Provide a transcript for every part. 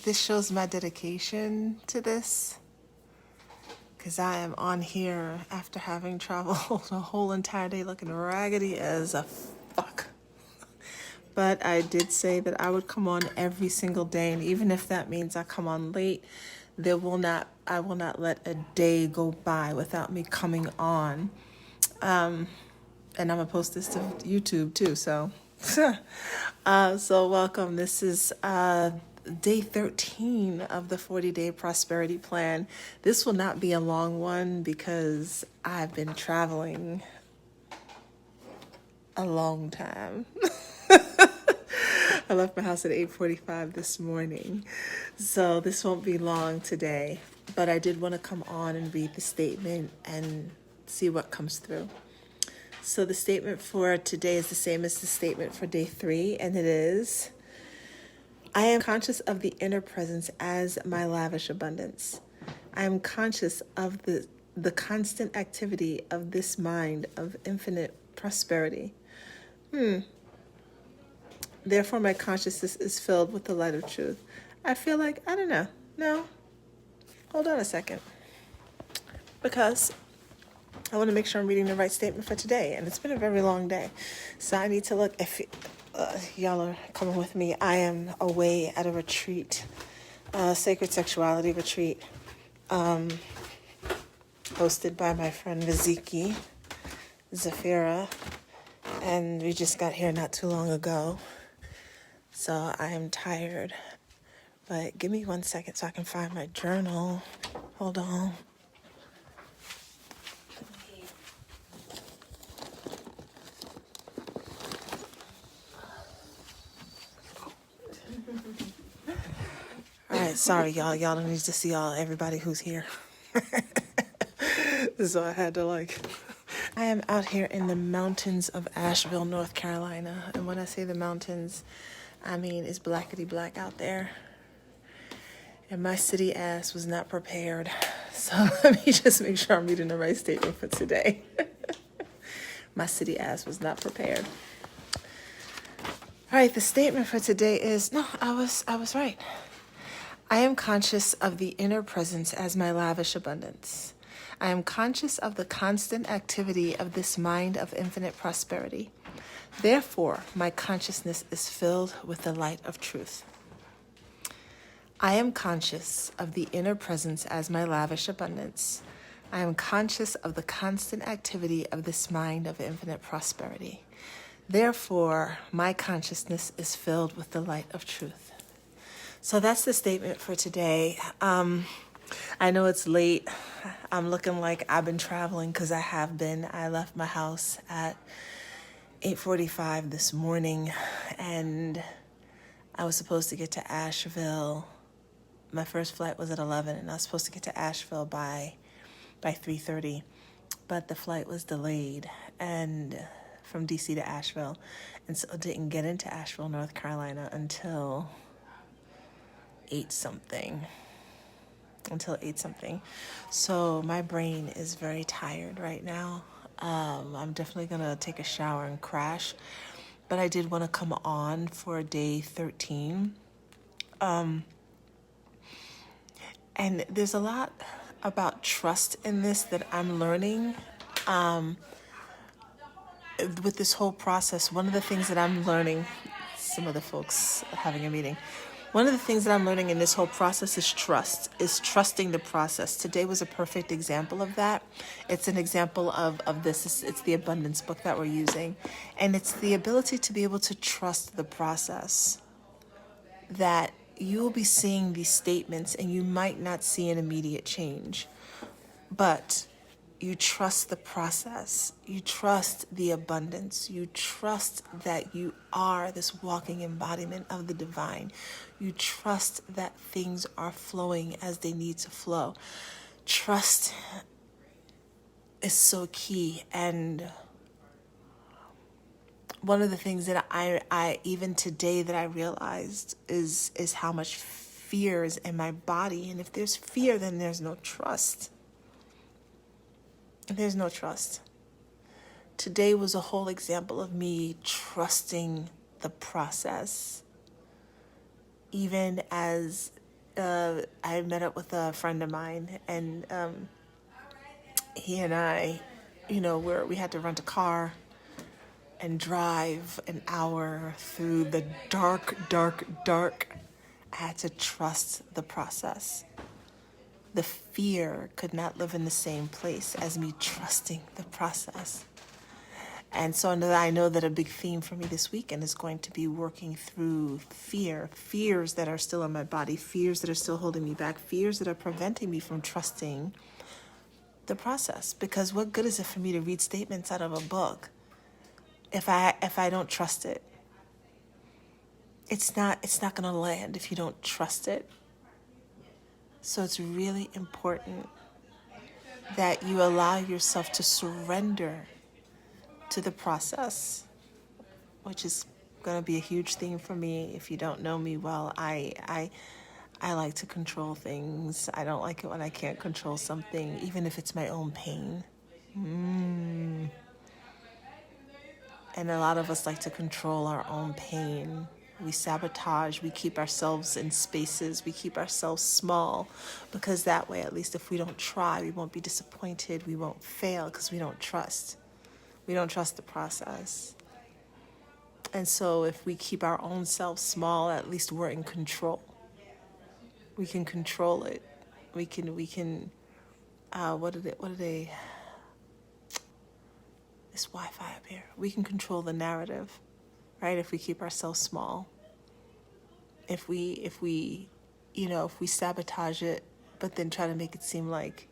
this shows my dedication to this, because I am on here after having traveled a whole entire day looking raggedy as a fuck. But I did say that I would come on every single day, and even if that means I come on late, I will not let a day go by without me coming on. And I'm gonna post this to YouTube too. So, so welcome. This is day 13 of the 40-day prosperity plan. This will not be a long one because I've been traveling a long time. I left my house at 8:45 this morning, so this won't be long today. But I did want to come on and read the statement and see what comes through. So the statement for today is the same as the statement for day 3, and it is, I am conscious of the inner presence as my lavish abundance. I am conscious of the constant activity of this mind of infinite prosperity. Therefore, my consciousness is filled with the light of truth. I feel like, I don't know. No. Hold on a second. Because I want to make sure I'm reading the right statement for today. And it's been a very long day. So I need to look. If y'all are coming with me, I am away at a retreat, sacred sexuality retreat, hosted by my friend Viziki, Zafira. And we just got here not too long ago. So I am tired, but give me 1 second so I can find my journal. Hold on. All right, sorry, y'all. Y'all don't need to see everybody who's here. So I had to I am out here in the mountains of Asheville, North Carolina. And when I say the mountains, I mean, it's blackety black out there. And my city ass was not prepared. So let me just make sure I'm reading the right statement for today. My city ass was not prepared. All right, the statement for today is, no, I was right. I am conscious of the inner presence as my lavish abundance. I am conscious of the constant activity of this mind of infinite prosperity. Therefore, my consciousness is filled with the light of truth. I am conscious of the inner presence as my lavish abundance. I am conscious of the constant activity of this mind of infinite prosperity. Therefore, my consciousness is filled with the light of truth. So that's the statement for today. I know it's late. I'm looking like I've been traveling because I have been. I left my house at 8:45 this morning, and I was supposed to get to Asheville. My first flight was at 11, and I was supposed to get to Asheville by 3:30, but the flight was delayed and from DC to Asheville, and so I didn't get into Asheville, North Carolina until 8 something. So my brain is very tired right now. I'm definitely going to take a shower and crash. But I did want to come on for day 13. And there's a lot about trust in this that I'm learning. With this whole process, one of the things that I'm learning, some of the folks having a meeting, one of the things that I'm learning in this whole process is trusting the process. Today was a perfect example of that. It's an example of this. It's the abundance book that we're using. And it's the ability to be able to trust the process. That you will be seeing these statements and you might not see an immediate change. But you trust the process. You trust the abundance. You trust that you are this walking embodiment of the divine. You trust that things are flowing as they need to flow. Trust is so key. And one of the things that I even today that I realized is how much fear is in my body. And if there's fear, then there's no trust. There's no trust. Today was a whole example of me trusting the process. Even as I met up with a friend of mine, and he and I, we had to rent a car and drive an hour through the dark, dark, dark. I had to trust the process. The fear could not live in the same place as me trusting the process. And so I know that a big theme for me this weekend is going to be working through fears that are still in my body, fears that are still holding me back, fears that are preventing me from trusting the process. Because what good is it for me to read statements out of a book if I don't trust it? It's not going to land if you don't trust it. So it's really important that you allow yourself to surrender to the process, which is going to be a huge theme for me. If you don't know me well, I like to control things. I don't like it when I can't control something, even if it's my own pain. And a lot of us like to control our own pain. We sabotage, we keep ourselves in spaces, we keep ourselves small, because that way, at least if we don't try, we won't be disappointed, we won't fail, because we don't trust. We don't trust the process. And so if we keep our own selves small, at least we're in control. We can control it. We can, what are they, this Wi-Fi up here. We can control the narrative, right? If we keep ourselves small. If we sabotage it, but then try to make it seem like,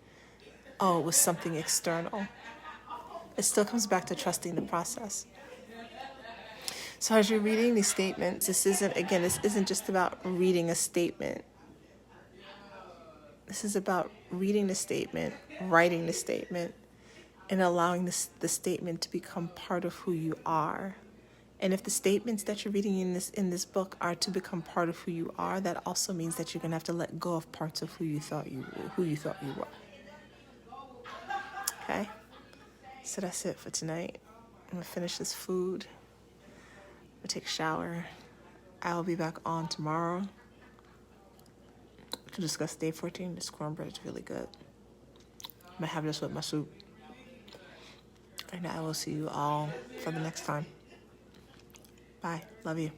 oh, it was something external. It still comes back to trusting the process. So as you're reading these statements, this isn't just about reading a statement. This is about reading the statement, writing the statement, and allowing the statement to become part of who you are. And if the statements that you're reading in this book are to become part of who you are, that also means that you're gonna have to let go of parts of who you thought you were. Okay? So that's it for tonight. I'm gonna finish this food. I'm gonna take a shower. I'll be back on tomorrow to discuss day 14. This cornbread is really good. I'm gonna have this with my soup. And I will see you all for the next time. Bye. Love you.